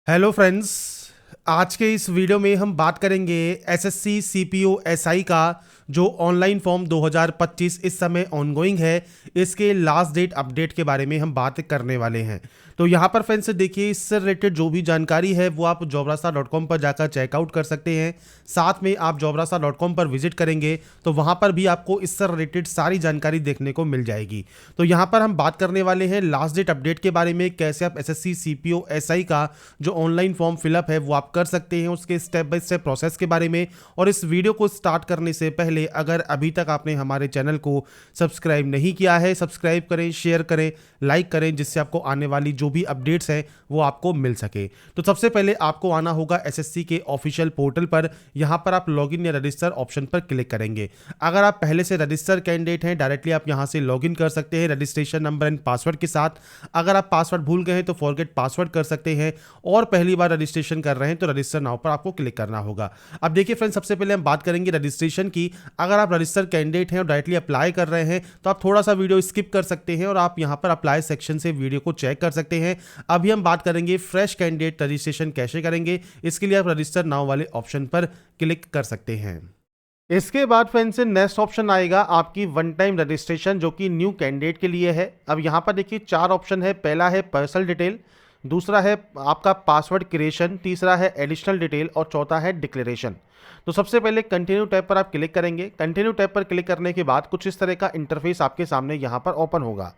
Hello friends. आज के इस वीडियो में हम बात करेंगे एसएससी सीपीओ एसआई का जो ऑनलाइन फॉर्म 2025 इस समय ऑनगोइंग है, इसके लास्ट डेट अपडेट के बारे में हम बात करने वाले हैं। तो यहाँ पर फ्रेंड्स देखिए, इससे रिलेटेड जो भी जानकारी है वो आप jobrasa.com पर जाकर चेकआउट कर सकते हैं। साथ में आप jobrasa.com पर विजिट करेंगे तो वहाँ पर भी आपको इससे रिलेटेड सारी जानकारी देखने को मिल जाएगी। तो यहाँ पर हम बात करने वाले हैं लास्ट डेट अपडेट के बारे में, कैसे आप एसएससी सीपीओ एसआई का जो ऑनलाइन फॉर्म फिलअप है वो आप कर सकते हैं, उसके स्टेप बाय स्टेप प्रोसेस के बारे में। और इस वीडियो को स्टार्ट करने से पहले अगर अभी तक आपने हमारे चैनल को सब्सक्राइब नहीं किया है, सब्सक्राइब करें, शेयर करें, लाइक करें, जिससे आपको आने वाली जो भी अपडेट्स हैं वो आपको मिल सके। तो सबसे पहले आपको आना होगा एसएससी के ऑफिशियल पोर्टल पर। यहां पर आप लॉगिन या रजिस्टर ऑप्शन पर क्लिक करेंगे। अगर आप पहले से रजिस्टर कैंडिडेट हैं, डायरेक्टली आप यहां से लॉगिन कर सकते हैं रजिस्ट्रेशन नंबर एंड पासवर्ड के साथ। अगर आप पासवर्ड भूल गए हैं तो फॉरगेट पासवर्ड कर सकते हैं, और पहली बार रजिस्ट्रेशन कर रहे हैं तो रजिस्टर नाउ पर आपको क्लिक करना होगा। अब देखिए फ्रेंड्स, सबसे पहले हम बात करेंगे रजिस्ट्रेशन की। अगर आप रजिस्टर कैंडिडेट हैं और डायरेक्टली अप्लाई कर रहे हैं तो आप थोड़ा सा वीडियो स्किप कर सकते हैं और आप यहां पर अप्लाई सेक्शन से वीडियो को चेक कर सकते हैं। अभी हम बात करेंगे फ्रेश कैंडिडेट रजिस्ट्रेशन कैसे करेंगे। इसके लिए आप रजिस्टर नाउ वाले ऑप्शन पर क्लिक कर सकते हैं। इसके बाद फ्रेंड्स नेक्स्ट ऑप्शन आएगा आपकी वन टाइम रजिस्ट्रेशन, जो कि न्यू कैंडिडेट के लिए है। अब यहाँ पर देखिए 4 ऑप्शन है। पहला है पर्सनल डिटेल, दूसरा है आपका पासवर्ड क्रिएशन, तीसरा है एडिशनल डिटेल और चौथा है डिक्लेरेशन। तो सबसे पहले कंटिन्यू टैब पर आप क्लिक करेंगे। कंटिन्यू टैब पर क्लिक करने के बाद कुछ इस तरह का इंटरफेस आपके सामने यहाँ पर ओपन होगा।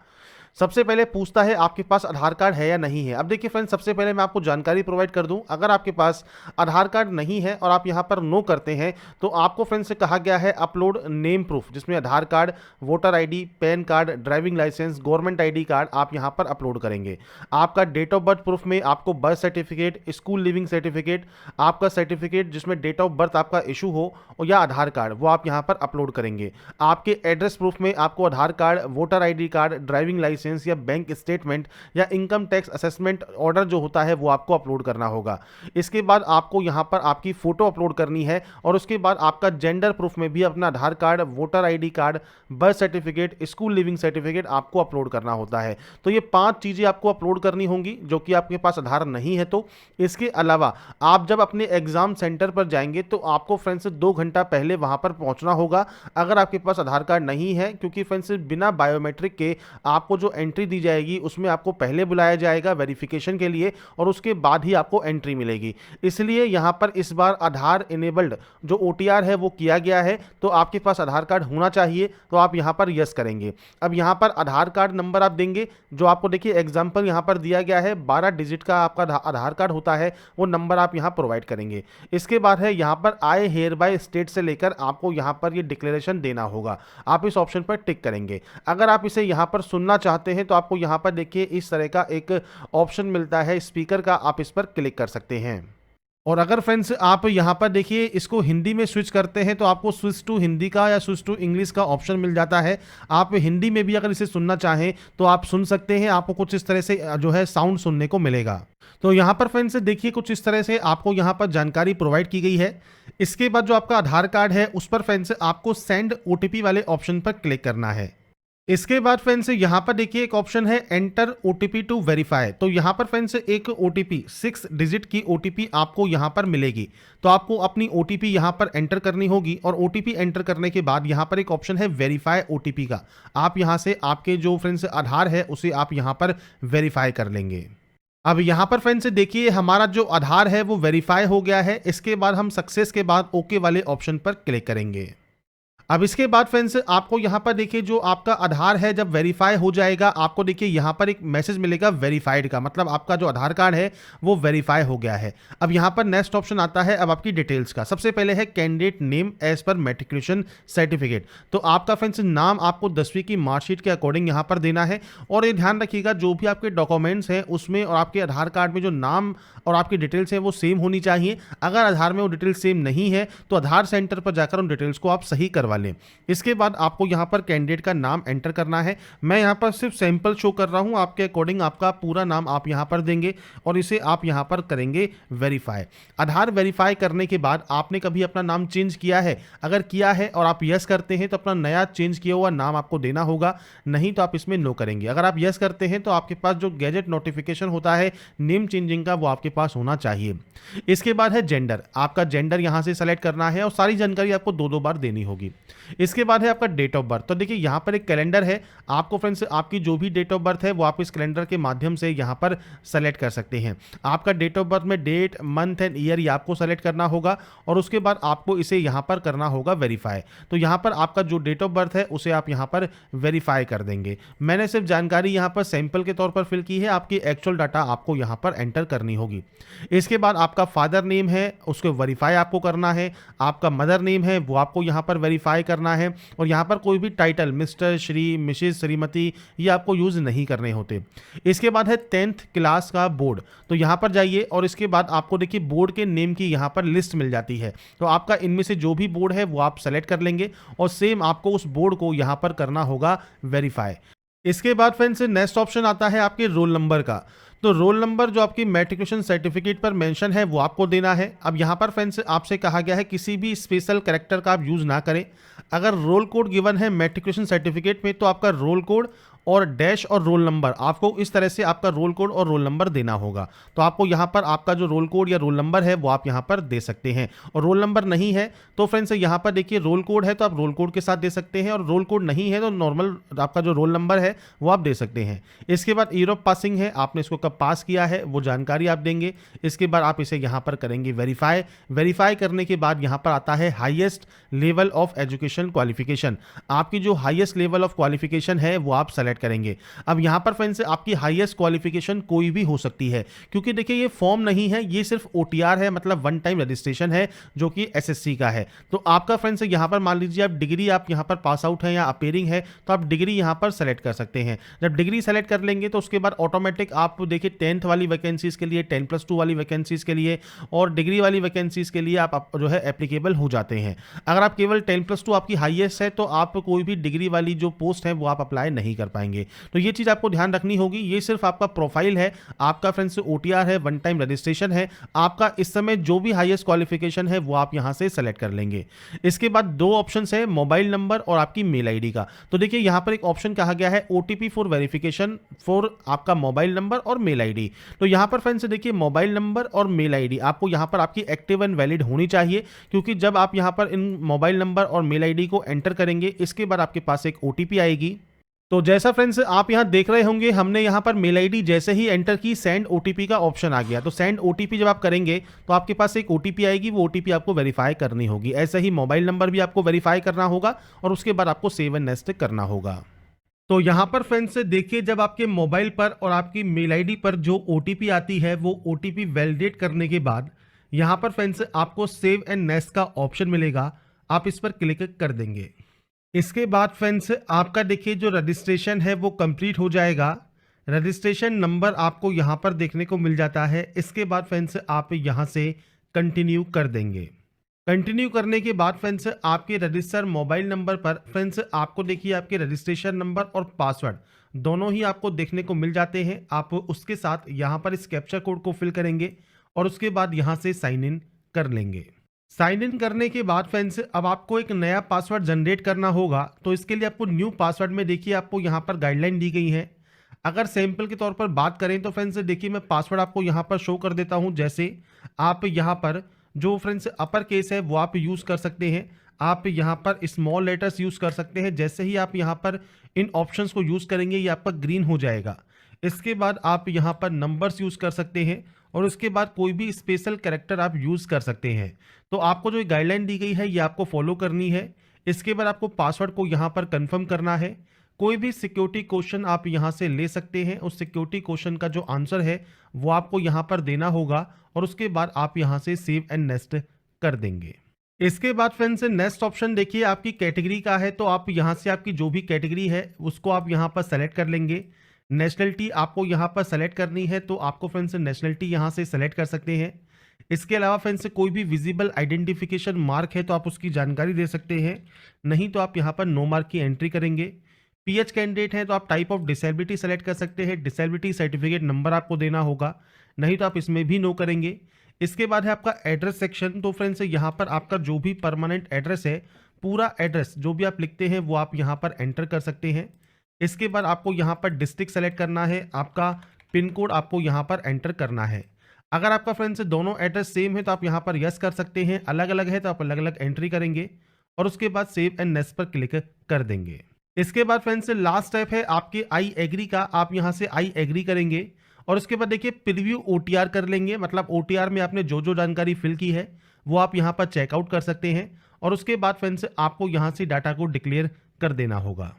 सबसे पहले पूछता है आपके पास आधार कार्ड है या नहीं है। अब देखिए फ्रेंड्स, सबसे पहले मैं आपको जानकारी प्रोवाइड कर दूं। अगर आपके पास आधार कार्ड नहीं है और आप यहां पर नो करते हैं तो आपको फ्रेंड्स से कहा गया है अपलोड नेम प्रूफ, जिसमें Aadhaar card, voter ID, PAN card, driving licence, government ID card आप यहां पर अपलोड करेंगे। आपका डेट ऑफ बर्थ प्रूफ में आपको birth certificate, school leaving certificate, आपका सर्टिफिकेट जिसमें डेट ऑफ बर्थ आपका इशू हो, या आधार कार्ड, वो आप यहां पर अपलोड करेंगे। आपके एड्रेस प्रूफ में आपको Aadhaar card, voter ID card, driving licence या बैंक स्टेटमेंट या इनकम टैक्स असेसमेंट ऑर्डर जो होता है वो आपको अपलोड करना होगा। इसके बाद आपको यहां पर आपकी फोटो अपलोड करनी है, और उसके बाद आपका जेंडर प्रूफ में भी अपना Aadhaar card, voter ID card, birth certificate, school leaving certificate आपको अपलोड करना होता है। तो ये 5 चीजें आपको अपलोड करनी होंगी, जो कि आपके पास आधार नहीं है तो। इसके अलावा आप जब अपने एग्जाम सेंटर पर जाएंगे तो आपको फ्रेंड्स 2 घंटा पहले वहां पर पहुंचना होगा, अगर आपके पास आधार कार्ड नहीं है, क्योंकि फ्रेंड्स बिना बायोमेट्रिक के आपको जो एंट्री दी जाएगी उसमें आपको पहले बुलाया जाएगा वेरिफिकेशन के लिए, और उसके बाद ही आपको एंट्री मिलेगी। इसलिए यहां पर इस बार आधार इनेबल्ड जो ओटीआर है वो किया गया है, तो आपके पास आधार कार्ड होना चाहिए, तो आप यहां पर यस करेंगे। अब यहां पर आधार कार्ड नंबर आप देंगे, जो आपको देखिए एग्जांपल यहां पर दिया गया है, 12 डिजिट का आपका आधार कार्ड होता है, वो नंबर आप यहां प्रोवाइड करेंगे। इसके बाद है यहां पर आई हेयर बाय स्टेट से लेकर आपको यहां पर ये डिक्लेरेशन देना होगा, आप इस ऑप्शन पर टिक करेंगे। अगर आप इसे यहां पर सुनना चाहते हैं तो आपको यहां पर देखिए इस तरह का एक ऑप्शन मिलता है स्पीकर का, आप इस पर क्लिक कर सकते हैं। और अगर फ्रेंड्स आप यहां पर देखिए इसको हिंदी में स्विच करते हैं तो आपको स्विच टू हिंदी का या स्विच टू इंग्लिश का ऑप्शन मिल जाता है। आप हिंदी में भी अगर इसे सुनना चाहें तो आप सुन सकते हैं, आपको कुछ इस तरह से जो है साउंड सुनने को मिलेगा। तो यहां पर फ्रेंड्स देखिए कुछ इस तरह से आपको यहां पर जानकारी प्रोवाइड की गई है। इसके बाद जो आपका आधार कार्ड है उस पर फ्रेंड्स आपको सेंड ओटीपी वाले ऑप्शन पर क्लिक करना है। इसके बाद फ्रेंड्स यहां पर देखिए एक ऑप्शन है एंटर ओटीपी टू वेरीफाई। तो यहां पर फ्रेंड्स एक ओटीपी 6 डिजिट की ओटीपी आपको यहां पर मिलेगी, तो आपको अपनी ओटीपी यहां पर एंटर करनी होगी, और ओटीपी एंटर करने के बाद यहां पर एक ऑप्शन है वेरीफाई ओटीपी का। आप यहां से आपके जो फ्रेंड्स आधार है उसे आप यहां पर वेरीफाई कर लेंगे। अब यहां पर फ्रेंड्स देखिए हमारा जो आधार है वो वेरीफाई हो गया है। इसके बाद हम सक्सेस के बाद ओके वाले ऑप्शन पर क्लिक करेंगे। अब इसके बाद फ्रेंड्स आपको यहां पर देखिए जो आपका आधार है जब वेरीफाई हो जाएगा, आपको देखिए यहां पर एक मैसेज मिलेगा वेरीफाइड का, मतलब आपका जो आधार कार्ड है वो वेरीफाई हो गया है। अब यहां पर नेक्स्ट ऑप्शन आता है अब आपकी डिटेल्स का। सबसे पहले है कैंडिडेट नेम एज पर मैट्रिकुलेशन सर्टिफिकेट। तो आपका फ्रेंड्स नाम आपको 10वीं की मार्कशीट के अकॉर्डिंग यहां पर देना है, और ये ध्यान रखिएगा जो भी आपके डॉक्यूमेंट्स हैं उसमें और आपके आधार कार्ड में जो नाम और आपकी डिटेल्स हैं वो सेम होनी चाहिए। अगर आधार में वो डिटेल्स सेम नहीं है तो आधार सेंटर पर जाकर उन डिटेल्स को आप सही करवा लें। इसके बाद आपको यहाँ पर कैंडिडेट का नाम एंटर करना है। मैं यहाँ पर सिर्फ सैंपल शो कर रहा हूँ, आपके अकॉर्डिंग आपका पूरा नाम आप यहाँ पर देंगे और इसे आप यहाँ पर करेंगे वेरीफाई। आधार वेरीफाई करने के बाद आपने कभी अपना नाम चेंज किया है? अगर किया है और आप यस करते हैं तो अपना नया चेंज किया हुआ नाम आपको देना होगा, नहीं तो आप इसमें नो करेंगे। अगर आप यस करते हैं तो आपके पास जो गैजेट नोटिफिकेशन होता है नेम चेंजिंग का, वो आपके पास होना चाहिए। इसके बाद है जेंडर, आपका जेंडर यहाँ से सेलेक्ट करना है और सारी जानकारी आपको दो बार देनी होगी। इसके बाद है आपका डेट ऑफ बर्थ। तो देखिए यहाँ पर एक कैलेंडर है, आपको फ्रेंड्स आपकी जो भी डेट ऑफ बर्थ है वो आप इस कैलेंडर के माध्यम से यहाँ पर सेलेक्ट कर सकते हैं। आपका डेट ऑफ बर्थ में डेट, मंथ एंड ईयर ये आपको सेलेक्ट करना होगा और उसके बाद आपको इसे यहाँ पर करना होगा वेरीफाई। तो यहाँ पर आपका जो डेट ऑफ बर्थ है उसे आप यहाँ पर वेरीफाई कर देंगे। मैंने सिर्फ जानकारी यहाँ पर सैंपल के तौर पर फिल की है, आपकी एक्चुअल डाटा आपको यहाँ पर एंटर करनी होगी। इसके बाद आपका फादर नेम है उसको वेरीफाई आपको करना है, आपका मदर नेम है वो आपको यहाँ पर वेरीफाई करना है और यहाँ पर कोई भी title mister, Shri, Mrs, Shrimati ये आपको यूज़ नहीं करने होते। इसके बाद है 10th क्लास का बोर्ड। तो यहाँ पर जाइए और इसके बाद आपको देखिए बोर्ड के नेम की यहाँ पर लिस्ट मिल जाती है। तो आपका इनमें से जो भी बोर्ड है वो आप सेलेक्ट कर लेंगे और सेम आपको उस बोर्ड को यहाँ पर करना होगा वेरीफाई। इसके बाद फ्रेंड्स नेक्स्ट ऑप्शन आता है आपके रोल नंबर का। तो रोल नंबर जो आपकी मैट्रिकुलेशन सर्टिफिकेट पर मेंशन है वो आपको देना है। अब यहाँ पर फ्रेंड्स आपसे कहा गया है किसी भी स्पेशल कैरेक्टर का आप यूज़ ना करें। अगर रोल कोड गिवन है मैट्रिकुलेशन सर्टिफिकेट में तो आपका रोल कोड और डैश और रोल नंबर, आपको इस तरह से आपका रोल कोड और रोल नंबर देना होगा। तो आपको यहाँ पर आपका जो रोल कोड या रोल नंबर है वो आप यहाँ पर दे सकते हैं। और रोल नंबर नहीं है तो फ्रेंड्स यहाँ पर देखिए रोल कोड है तो आप रोल कोड के साथ दे सकते हैं और रोल कोड नहीं है तो नॉर्मल आपका जो रोल नंबर है वो आप दे सकते हैं। इसके बाद ईयर ऑफ पासिंग है, आपने इसको कब पास किया है वो जानकारी आप देंगे। इसके बाद आप इसे यहाँ पर करेंगे वेरीफाई। वेरीफाई करने के बाद यहाँ पर आता है highest level of education qualification. आपकी जो हाईएस्ट लेवल ऑफ क्वालिफिकेशन है वो आप सेलेक्ट करेंगे। अब यहाँ पर फ्रेंड्स आपकी हाईएस्ट क्वालिफिकेशन कोई भी हो सकती है, क्योंकि देखिए ये फॉर्म नहीं है, ये सिर्फ ओटीआर है, मतलब वन टाइम रजिस्ट्रेशन है जो कि एसएससी का है। तो आपका फ्रेंड्स यहाँ पर मान लीजिए आप डिग्री आप यहाँ पर पास आउट है या अपेयरिंग है तो आप डिग्री यहाँ पर सेलेक्ट कर सकते हैं। जब डिग्री सेलेक्ट कर लेंगे तो उसके बाद ऑटोमेटिक आप देखिए 10th वाली वैकेंसीज के लिए, 10+2 वाली वैकेंसीज के लिए और डिग्री वाली वैकेंसीज के लिए आप जो है एप्लीकेबल हो जाते हैं। अगर आप केवल 10+2 आपकी हाईएस्ट है तो आप कोई भी डिग्री वाली जो पोस्ट है वो आप अप्लाई नहीं कर पाएंगे। तो ये चीज आपको ध्यान रखनी होगी। ये सिर्फ आपका प्रोफाइल है, आपका फ्रेंड्स ओटीआर है, वन टाइम रजिस्ट्रेशन है। आपका इस समय जो भी हाईएस्ट क्वालिफिकेशन है वो आप यहां से सेलेक्ट कर लेंगे। इसके बाद दो ऑप्शंस है, मोबाइल नंबर और आपकी मेल आईडी का। तो देखिए यहां पर एक ऑप्शन कहा गया है ओटीपी फॉर वेरिफिकेशन फॉर आपका मोबाइल नंबर और मेल आईडी। तो यहां पर फ्रेंड्स देखिए मोबाइल नंबर और मेल आईडी आपको यहां पर आपकी एक्टिव एंड वैलिड होनी चाहिए, क्योंकि जब आप यहां पर इन मोबाइल नंबर और मेल आईडी को एंटर करेंगे इसके बाद आपके पास एक ओटीपी आएगी। तो जैसा फ्रेंड्स आप यहां देख रहे होंगे हमने यहां पर मेल आईडी जैसे ही एंटर की सेंड ओटीपी का ऑप्शन आ गया। तो सेंड ओटीपी जब आप करेंगे तो आपके पास एक ओटीपी आएगी, वो ओटीपी आपको वेरीफाई करनी होगी। ऐसे ही मोबाइल नंबर भी आपको वेरीफाई करना होगा और उसके बाद आपको सेव एंड नेक्स्ट करना होगा। तो यहाँ पर फ्रेंड्स देखिए जब आपके मोबाइल पर और आपकी मेल आईडी पर जो ओटीपी आती है वो ओटीपी वैलिडेट करने के बाद यहाँ पर फ्रेंड्स आपको सेव एंड नेक्स्ट का ऑप्शन मिलेगा, आप इस पर क्लिक कर देंगे। इसके बाद फ्रेंड्स आपका देखिए जो रजिस्ट्रेशन है वो कंप्लीट हो जाएगा। रजिस्ट्रेशन नंबर आपको यहाँ पर देखने को मिल जाता है। इसके बाद फ्रेंड्स आप यहाँ से कंटिन्यू कर देंगे। कंटिन्यू करने के बाद फ्रेंड्स आपके रजिस्टर मोबाइल नंबर पर फ्रेंड्स आपको देखिए आपके रजिस्ट्रेशन नंबर और पासवर्ड दोनों ही आपको देखने को मिल जाते हैं। आप उसके साथ यहाँ पर इस कैप्चा कोड को फिल करेंगे और उसके बाद यहाँ से साइन इन कर लेंगे। साइन इन करने के बाद फ्रेंड्स अब आपको एक नया पासवर्ड जनरेट करना होगा। तो इसके लिए आपको न्यू पासवर्ड में देखिए आपको यहाँ पर गाइडलाइन दी गई है। अगर सैंपल के तौर पर बात करें तो फ्रेंड्स देखिए मैं पासवर्ड आपको यहाँ पर शो कर देता हूँ। जैसे आप यहाँ पर जो फ्रेंड्स अपर केस है वो आप यूज़ कर सकते हैं, आप यहाँ पर स्मॉल लेटर्स यूज़ कर सकते हैं। जैसे ही आप यहाँ पर इन ऑप्शंस को यूज़ करेंगे ये आपका ग्रीन हो जाएगा। इसके बाद आप यहाँ पर नंबर्स यूज़ कर सकते हैं और उसके बाद कोई भी स्पेशल कैरेक्टर आप यूज़ कर सकते हैं। तो आपको जो गाइडलाइन दी गई है ये आपको फॉलो करनी है। इसके बाद आपको पासवर्ड को यहाँ पर कंफर्म करना है। कोई भी सिक्योरिटी क्वेश्चन आप यहाँ से ले सकते हैं, उस सिक्योरिटी क्वेश्चन का जो आंसर है वो आपको यहाँ पर देना होगा और उसके बाद आप यहाँ से सेव एंड नेक्स्ट कर देंगे। इसके बाद फ्रेंड्स नेक्स्ट ऑप्शन देखिए आपकी कैटेगरी का है। तो आप यहाँ से आपकी जो भी कैटेगरी है उसको आप यहाँ पर सेलेक्ट कर लेंगे। नेशनलिटी आपको यहाँ पर सेलेक्ट करनी है तो आपको फ्रेंड्स नेशनलिटी यहाँ से सेलेक्ट कर सकते हैं। इसके अलावा फ्रेंड्स कोई भी विजिबल आइडेंटिफिकेशन मार्क है तो आप उसकी जानकारी दे सकते हैं, नहीं तो आप यहाँ पर नो मार्क की एंट्री करेंगे। पीएच कैंडिडेट है तो आप टाइप ऑफ डिसेबिलिटी सेलेक्ट कर सकते हैं, डिसेबिलिटी सर्टिफिकेट नंबर आपको देना होगा, नहीं तो आप इसमें भी नो करेंगे। इसके बाद है आपका एड्रेस सेक्शन। तो फ्रेंड्स यहाँ पर आपका जो भी परमानेंट एड्रेस है, पूरा एड्रेस जो भी आप लिखते हैं वो आप यहाँ पर एंटर कर सकते हैं। इसके बाद आपको यहाँ पर डिस्ट्रिक्ट सेलेक्ट करना है, आपका पिन कोड आपको यहाँ पर एंटर करना है। अगर आपका फ्रेंड्स दोनों एड्रेस सेम है तो आप यहाँ पर यस कर सकते हैं, अलग अलग है तो आप अलग अलग एंट्री करेंगे और उसके बाद सेव एंड नेक्स्ट पर क्लिक कर देंगे। इसके बाद फ्रेंड्स लास्ट स्टेप है आपके आई एग्री का, आप यहाँ से आई एग्री करेंगे और उसके बाद देखिए प्रीव्यू ओटीआर कर लेंगे, मतलब ओटीआर में आपने जो जो जानकारी फिल की है वो आप यहाँ पर चेकआउट कर सकते हैं और उसके बाद फ्रेंड्स आपको यहाँ से डाटा को डिक्लेयर कर देना होगा।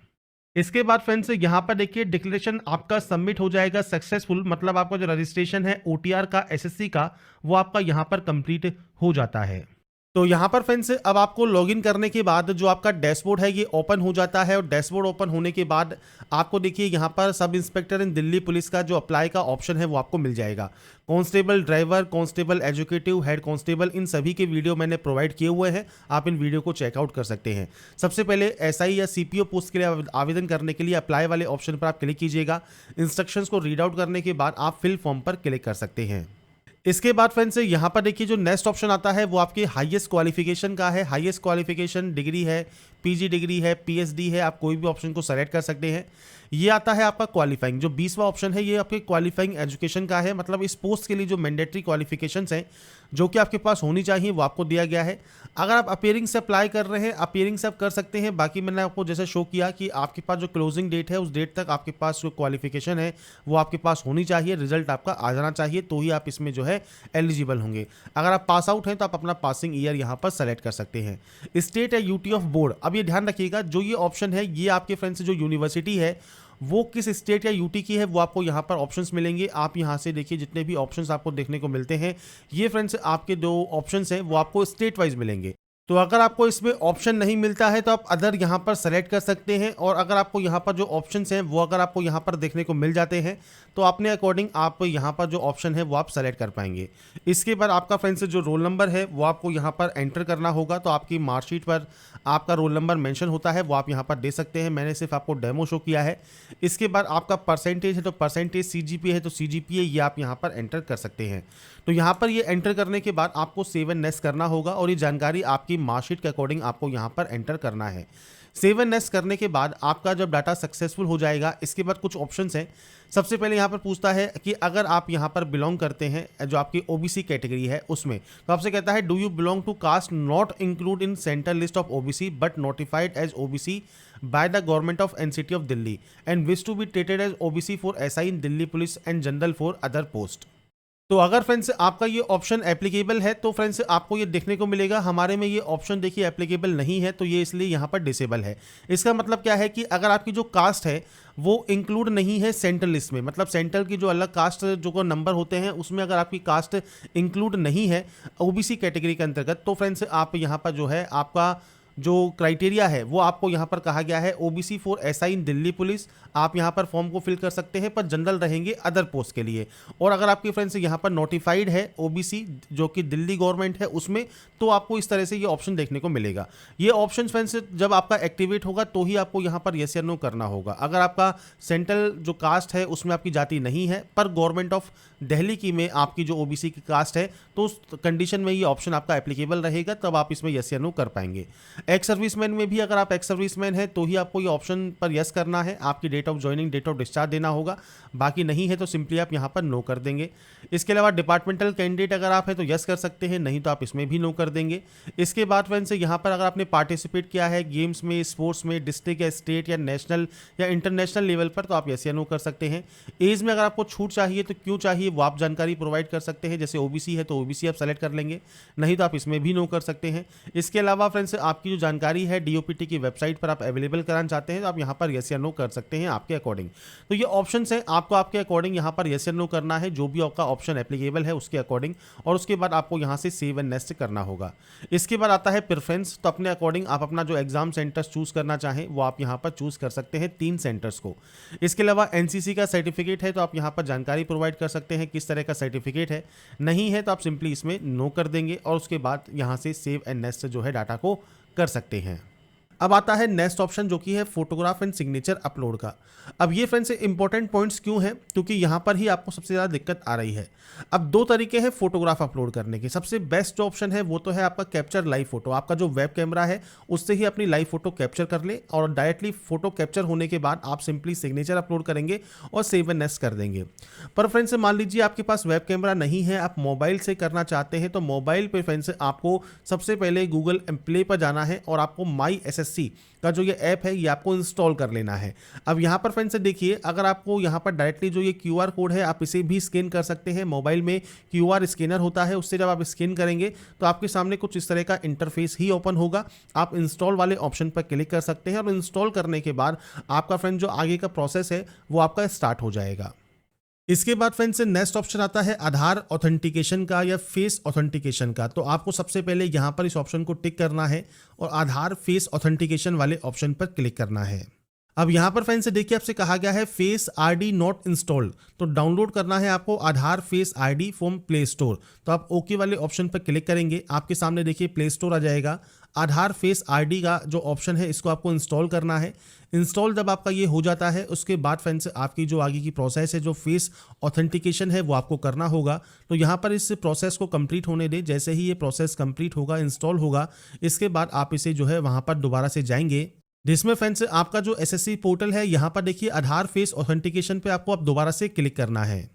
इसके बाद फ्रेंड्स यहाँ पर देखिए डिक्लेरेशन आपका सबमिट हो जाएगा सक्सेसफुल, मतलब आपका जो रजिस्ट्रेशन है ओटीआर का, एसएससी का, वो आपका यहाँ पर कंप्लीट हो जाता है। तो यहाँ पर फ्रेंड्स अब आपको लॉगिन करने के बाद जो आपका डैशबोर्ड है ये ओपन हो जाता है और डैशबोर्ड ओपन होने के बाद आपको देखिए यहाँ पर सब इंस्पेक्टर इन दिल्ली पुलिस का जो अप्लाई का ऑप्शन है वो आपको मिल जाएगा। Constable driver, constable executive, head constable, इन सभी के वीडियो मैंने प्रोवाइड किए हुए हैं, आप इन वीडियो को चेकआउट कर सकते हैं। सबसे पहले एसआई या सीपीओ पोस्ट के लिए आवेदन करने के लिए अप्लाई वाले ऑप्शन पर आप क्लिक कीजिएगा। इंस्ट्रक्शंस को रीड आउट करने के बाद आप फिल फॉर्म पर क्लिक कर सकते हैं। इसके बाद फ्रेंड्स यहाँ पर देखिए जो नेक्स्ट ऑप्शन आता है वो आपके हाईएस्ट क्वालिफिकेशन का है। हाईएस्ट क्वालिफिकेशन डिग्री है, पीजी डिग्री है, पीएचडी है, आप कोई भी ऑप्शन को सेलेक्ट कर सकते हैं। ये आता है आपका क्वालिफाइंग, जो 20वां ऑप्शन है ये आपके क्वालिफाइंग एजुकेशन का है, मतलब इस पोस्ट के लिए जो मैंडेटरी क्वालिफिकेशंस हैं जो कि आपके पास होनी चाहिए वो आपको दिया गया है। अगर आप अपीयरिंग से अप्लाई कर रहे हैं, अपीयरिंग से आप कर सकते हैं। बाकी मैंने आपको जैसे शो किया कि आपके पास जो क्लोजिंग डेट है उस डेट तक आपके पास जो क्वालिफिकेशन है वो आपके पास होनी चाहिए, रिजल्ट आपका आ जाना चाहिए, तो ही आप इसमें जो है एलिजिबल होंगे। अगर आप पास आउट हैं तो आप अपना पासिंग ईयर यहाँ पर सेलेक्ट कर सकते हैं। स्टेट है यूटी ऑफ बोर्ड। अब ये ध्यान रखिएगा जो ये ऑप्शन है ये आपके फ्रेंड्स जो यूनिवर्सिटी है वो किस स्टेट या यूटी की है वो आपको यहाँ पर ऑप्शंस मिलेंगे। आप यहाँ से देखिए जितने भी ऑप्शंस आपको देखने को मिलते हैं ये फ्रेंड्स आपके दो ऑप्शंस हैं वो आपको स्टेट वाइज मिलेंगे। तो अगर आपको इसमें ऑप्शन नहीं मिलता है तो आप अदर यहाँ पर सेलेक्ट कर सकते हैं, और अगर आपको यहाँ पर जो ऑप्शंस हैं वो अगर आपको यहाँ पर देखने को मिल जाते हैं तो अपने अकॉर्डिंग आप यहाँ पर जो ऑप्शन है वो आप सेलेक्ट कर पाएंगे। इसके बाद आपका फ्रेंड्स जो रोल नंबर है वो आपको यहाँ पर एंटर करना होगा। तो आपकी मार्कशीट पर आपका रोल नंबर मेंशन होता है वो आप यहाँ पर दे सकते हैं, मैंने सिर्फ आपको डेमो शो किया है। इसके बाद आपका परसेंटेज है तो परसेंटेज, सीजीपीए है तो सीजीपीए ये आप यहाँ पर एंटर कर सकते हैं। तो यहाँ पर ये एंटर करने के बाद आपको सेव एंड नेक्स्ट करना होगा और ये जानकारी आपकी मार्कशीट के अकॉर्डिंग आपको यहाँ पर एंटर करना है। सेव एंड नेक्स्ट करने के बाद आपका जब डाटा सक्सेसफुल हो जाएगा इसके बाद कुछ ऑप्शंस हैं। सबसे पहले यहाँ पर पूछता है कि अगर आप यहाँ पर बिलोंग करते हैं जो आपकी ओबीसी कैटेगरी है उसमें, तो आपसे कहता है do you belong to caste not include in central list of OBC but notified as OBC by the government of NCT of Delhi and wish to be treated as OBC for SI in Delhi police and general for other post. तो अगर friends आपका ये option applicable है तो friends आपको ये देखने को मिलेगा। हमारे में ये ऑप्शन देखिए एप्लीकेबल नहीं है तो ये इसलिए यहाँ पर डिसेबल है। इसका मतलब क्या है कि अगर आपकी जो कास्ट है वो इंक्लूड नहीं है सेंट्रल लिस्ट में, मतलब सेंट्रल की जो अलग कास्ट जो को नंबर होते हैं उसमें अगर आपकी कास्ट इंक्लूड नहीं है ओबीसी कैटेगरी के अंतर्गत, तो फ्रेंड्स आप यहाँ पर जो है आपका जो क्राइटेरिया है वो आपको यहाँ पर कहा गया है OBC for SI in Delhi police. आप यहाँ पर फॉर्म को फिल कर सकते हैं पर जनरल रहेंगे अदर पोस्ट के लिए। और अगर आपके फ्रेंड्स यहाँ पर नोटिफाइड है ओबीसी जो कि दिल्ली गवर्नमेंट है उसमें, तो आपको इस तरह से ये ऑप्शन देखने को मिलेगा। ये ऑप्शन फ्रेंड्स जब आपका एक्टिवेट होगा तो ही आपको यहाँ पर यस या नो करना होगा। अगर आपका सेंट्रल जो कास्ट है उसमें आपकी जाति नहीं है पर गवर्नमेंट ऑफ दिल्ली की में आपकी जो ओबीसी की कास्ट है तो उस कंडीशन में ये ऑप्शन आपका एप्लीकेबल रहेगा, तब आप इसमें यस या नो कर पाएंगे। एक्स सर्विसमैन में भी अगर आप एक्स सर्विसमैन है तो ही आपको ये ऑप्शन पर यस करना है, आपकी date of joining, date of discharge देना होगा। बाकी नहीं है तो सिंपली आप यहाँ पर नो कर देंगे। इसके अलावा डिपार्टमेंटल कैंडिडेट अगर आप है तो यस कर सकते हैं, नहीं तो आप इसमें भी नो कर देंगे। इसके बाद फ्रेंड्स यहाँ पर अगर आपने पार्टिसिपेट किया है गेम्स में, स्पोर्ट्स में, डिस्ट्रिक्ट या स्टेट या नेशनल या इंटरनेशनल लेवल पर, तो आप यस या नो कर सकते हैं। एज में अगर आपको छूट चाहिए तो क्यों चाहिए वो आप जानकारी प्रोवाइड कर सकते हैं, जैसे ओबीसी है तो ओबीसी आप सेलेक्ट कर लेंगे, नहीं तो आप इसमें भी नो कर सकते हैं। इसके अलावा फ्रेंड्स आपकी आपकी जो जानकारी है डीओपीटी की वेबसाइट पर आप अवेलेबल कराना चाहते हैं तो आप यहाँ पर येस या नो कर सकते हैं आपके अकॉर्डिंग। तो ये ऑप्शन है, आपको आपके अकॉर्डिंग यहाँ पर येस या नो करना है, जो भी आपका ऑप्शन एप्लीकेबल है उसके अकॉर्डिंग, और उसके बाद आपको यहाँ से सेव एंड नेक्स्ट करना होगा। इसके बाद आता है प्रेफरेंस। तो अपने अकॉर्डिंग आप अपना जो एग्जाम सेंटर्स चूज करना चाहें वो आप यहाँ पर चूज कर सकते हैं 3 सेंटर्स को। इसके अलावा एनसीसी का सर्टिफिकेट है तो आप यहाँ पर जानकारी प्रोवाइड कर सकते हैं किस तरह का सर्टिफिकेट है, नहीं है तो आप सिंपली इसमें नो कर देंगे और उसके बाद यहाँ से सेव एंड नेक्स्ट जो है डाटा को कर सकते हैं। अब आता है नेक्स्ट ऑप्शन जो कि है फोटोग्राफ एंड सिग्नेचर अपलोड का। अब ये फ्रेंड्स इंपॉर्टेंट पॉइंट्स क्यों हैं, क्योंकि यहाँ पर ही आपको सबसे ज़्यादा दिक्कत आ रही है। अब 2 तरीके हैं फोटोग्राफ अपलोड करने के। सबसे बेस्ट जो ऑप्शन है वो तो है आपका कैप्चर लाइव फोटो। आपका जो वेब कैमरा है उससे ही अपनी लाइव फोटो कैप्चर कर ले और डायरेक्टली फोटो कैप्चर होने के बाद आप सिंपली सिग्नेचर अपलोड करेंगे और सेव एंड नेक्स्ट कर देंगे। पर फ्रेंड्स मान लीजिए आपके पास वेब कैमरा नहीं है, आप मोबाइल से करना चाहते हैं, तो मोबाइल पे फ्रेंड्स आपको सबसे पहले गूगल प्ले पर जाना है और आपको माई एसएससी का जो ये ऐप है ये आपको इंस्टॉल कर लेना है। अब यहाँ पर फ्रेंड्स देखिए, अगर आपको यहाँ पर डायरेक्टली जो ये क्यूआर कोड है आप इसे भी स्कैन कर सकते हैं। मोबाइल में क्यूआर स्कैनर होता है, उससे जब आप स्कैन करेंगे तो आपके सामने कुछ इस तरह का इंटरफेस ही ओपन होगा। आप इंस्टॉल वाले ऑप्शन पर क्लिक कर सकते हैं और इंस्टॉल करने के बाद आपका फ्रेंड जो आगे का प्रोसेस है वो आपका स्टार्ट हो जाएगा। इसके बाद फ्रेंड्स नेक्स्ट ऑप्शन आता है आधार ऑथेंटिकेशन का या फेस ऑथेंटिकेशन का। तो आपको सबसे पहले यहाँ पर इस ऑप्शन को टिक करना है और आधार फेस ऑथेंटिकेशन वाले ऑप्शन पर क्लिक करना है। अब यहाँ पर फ्रेंड्स देखिए आपसे कहा गया है फेस आईडी नॉट इंस्टॉल्ड, तो डाउनलोड करना है आपको Aadhaar face ID from Play Store. तो आप ओके वाले ऑप्शन पर क्लिक करेंगे, आपके सामने देखिए प्ले स्टोर आ जाएगा। आधार फेस आईडी का जो ऑप्शन है इसको आपको इंस्टॉल करना है। इंस्टॉल जब आपका ये हो जाता है उसके बाद फ्रेंड्स आपकी जो आगे की प्रोसेस है जो फेस ऑथेंटिकेशन है वो आपको करना होगा। तो यहाँ पर इस प्रोसेस को कंप्लीट होने दें। जैसे ही ये प्रोसेस कंप्लीट होगा, इंस्टॉल होगा, इसके बाद आप इसे जो है वहाँ पर दोबारा से जाएंगे, जिसमें फ्रेंड्स आपका जो एसएससी पोर्टल है यहाँ पर देखिए आधार फेस ऑथेंटिकेशन पे आपको अब दोबारा से क्लिक करना है।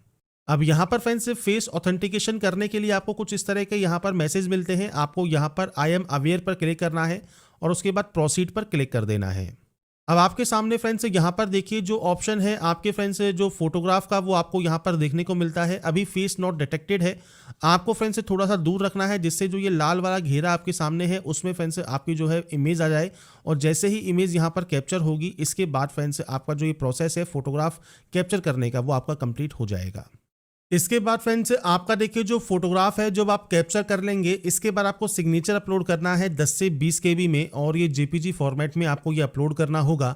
अब यहाँ पर फ्रेंड्स फेस ऑथेंटिकेशन करने के लिए आपको कुछ इस तरह के यहाँ पर मैसेज मिलते हैं। आपको यहाँ पर आई एम अवेयर पर क्लिक करना है और उसके बाद प्रोसीड पर क्लिक कर देना है। अब आपके सामने फ्रेंड्स यहाँ पर देखिए जो ऑप्शन है आपके फ्रेंड्स जो फोटोग्राफ का वो आपको यहाँ पर देखने को मिलता है। अभी फेस नॉट डिटेक्टेड है, आपको फ्रेंड्स थोड़ा सा दूर रखना है जिससे जो ये लाल वाला घेरा आपके सामने है उसमें फ्रेंड्स आपकी जो है इमेज आ जाए। और जैसे ही इमेज यहाँ पर कैप्चर होगी इसके बाद फ्रेंड्स आपका जो ये प्रोसेस है फोटोग्राफ कैप्चर करने का वो आपका कंप्लीट हो जाएगा। इसके बाद फ्रेंड्स आपका देखिए जो फोटोग्राफ है जब आप कैप्चर कर लेंगे इसके बाद आपको सिग्नेचर अपलोड करना है 10 से 20 KB में और ये जेपीजी फॉर्मेट में आपको ये अपलोड करना होगा।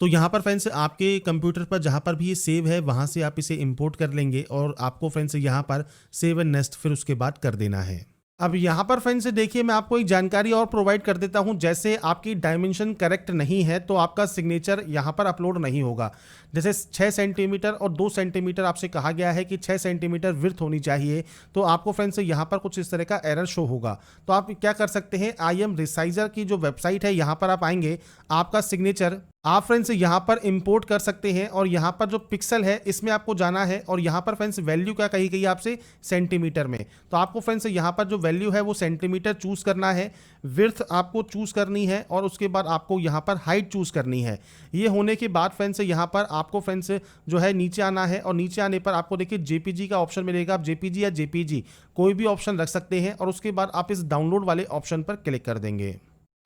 तो यहाँ पर फ्रेंड्स आपके कंप्यूटर पर जहाँ पर भी ये सेव है वहाँ से आप इसे इंपोर्ट कर लेंगे और आपको फ्रेंड्स यहाँ पर सेव एंड नेक्स्ट फिर उसके बाद कर देना है। अब यहाँ पर फ्रेंड्स देखिए मैं आपको एक जानकारी और प्रोवाइड कर देता हूँ। जैसे आपकी डायमेंशन करेक्ट नहीं है तो आपका सिग्नेचर यहाँ पर अपलोड नहीं होगा। जैसे 6 सेंटीमीटर और 2 सेंटीमीटर आपसे कहा गया है कि 6 सेंटीमीटर विड्थ होनी चाहिए, तो आपको फ्रेंड्स यहाँ पर कुछ इस तरह का एरर शो होगा। तो आप क्या कर सकते हैं, आई एम रिसाइजर की जो वेबसाइट है यहाँ पर आप आएंगे, आपका सिग्नेचर आप फ्रेंड्स यहाँ पर इंपोर्ट कर सकते हैं और यहाँ पर जो पिक्सल है इसमें आपको जाना है और यहाँ पर फ्रेंड्स वैल्यू क्या कही गई आपसे सेंटीमीटर में। तो आपको फ्रेंड्स यहाँ पर जो वैल्यू है वो सेंटीमीटर चूज करना है, विड्थ आपको चूज करनी है और उसके बाद आपको यहाँ पर हाइट चूज करनी है। ये होने के बाद फ्रेंड्स यहाँ पर आपको फ्रेंड्स जो है नीचे आना है और नीचे आने पर आपको देखिए जेपीजी का ऑप्शन मिलेगा। आप जेपीजी या जेपीजी कोई भी ऑप्शन रख सकते हैं और उसके बाद आप इस डाउनलोड वाले ऑप्शन पर क्लिक कर देंगे।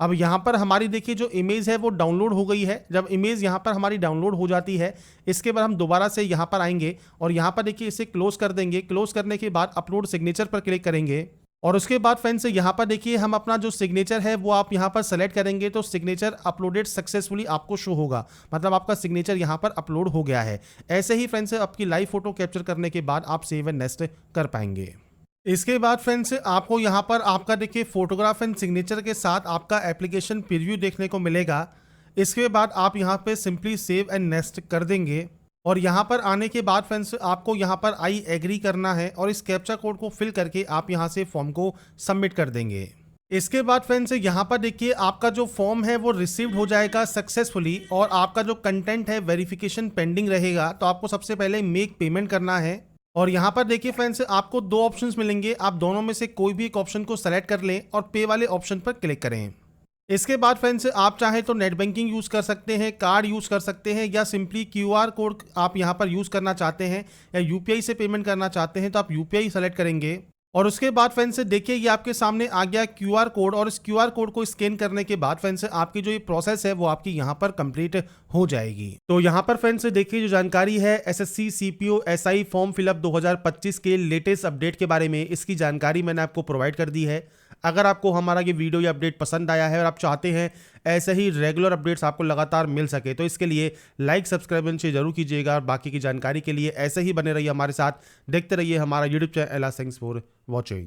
अब यहाँ पर हमारी देखिए जो इमेज है वो डाउनलोड हो गई है। जब इमेज यहाँ पर हमारी डाउनलोड हो जाती है इसके बाद हम दोबारा से यहाँ पर आएंगे और यहाँ पर देखिए इसे क्लोज कर देंगे। क्लोज करने के बाद अपलोड सिग्नेचर पर क्लिक करेंगे और उसके बाद फ्रेंड्स यहाँ पर देखिए हम अपना जो सिग्नेचर है वो आप यहाँ पर सेलेक्ट करेंगे तो सिग्नेचर अपलोडेड सक्सेसफुली आपको शो होगा, मतलब आपका सिग्नेचर यहाँ पर अपलोड हो गया है। ऐसे ही फ्रेंड्स आपकी लाइव फोटो कैप्चर करने के बाद आप सेव एंड नेक्स्ट कर पाएंगे। इसके बाद फ्रेंड्स आपको यहाँ पर आपका देखिए फोटोग्राफ एंड सिग्नेचर के साथ आपका एप्लीकेशन प्रीव्यू देखने को मिलेगा। इसके बाद आप यहाँ पे सिंपली सेव एंड नेक्स्ट कर देंगे और यहाँ पर आने के बाद फ्रेंड्स आपको यहाँ पर आई एग्री करना है और इस कैप्चा कोड को फिल करके आप यहाँ से फॉर्म को सबमिट कर देंगे। इसके बाद फ्रेंड्स यहाँ पर देखिए आपका जो फॉर्म है वो रिसीव्ड हो जाएगा सक्सेसफुली और आपका जो कंटेंट है वेरिफिकेशन पेंडिंग रहेगा। तो आपको सबसे पहले मेक पेमेंट करना है और यहाँ पर देखिए फ्रेंड्स आपको 2 ऑप्शंस मिलेंगे, आप दोनों में से कोई भी एक ऑप्शन को सेलेक्ट कर लें और पे वाले ऑप्शन पर क्लिक करें। इसके बाद फ्रेंड्स आप चाहें तो नेट बैंकिंग यूज़ कर सकते हैं, कार्ड यूज़ कर सकते हैं या सिंपली क्यूआर कोड आप यहाँ पर यूज़ करना चाहते हैं या यूपीआई से पेमेंट करना चाहते हैं तो आप यूपीआई सेलेक्ट करेंगे और उसके बाद फ्रेंड्स से देखिए ये आपके सामने आ गया क्यूआर कोड, और इस क्यूआर कोड को स्कैन करने के बाद फ्रेंड्स से आपकी जो ये प्रोसेस है वो आपकी यहाँ पर कंप्लीट हो जाएगी। तो यहाँ पर फ्रेंड्स से देखिए जो जानकारी है SSC CPO SI form fill up 2025 के लेटेस्ट अपडेट के बारे में, इसकी जानकारी मैंने आपको प्रोवाइड कर दी है। अगर आपको हमारा ये वीडियो या अपडेट पसंद आया है और आप चाहते हैं ऐसे ही रेगुलर अपडेट्स आपको लगातार मिल सके, तो इसके लिए लाइक सब्सक्राइब जरूर कीजिएगा। और बाकी की जानकारी के लिए ऐसे ही बने रहिए हमारे साथ, देखते रहिए हमारा YouTube channel. Thanks for watching.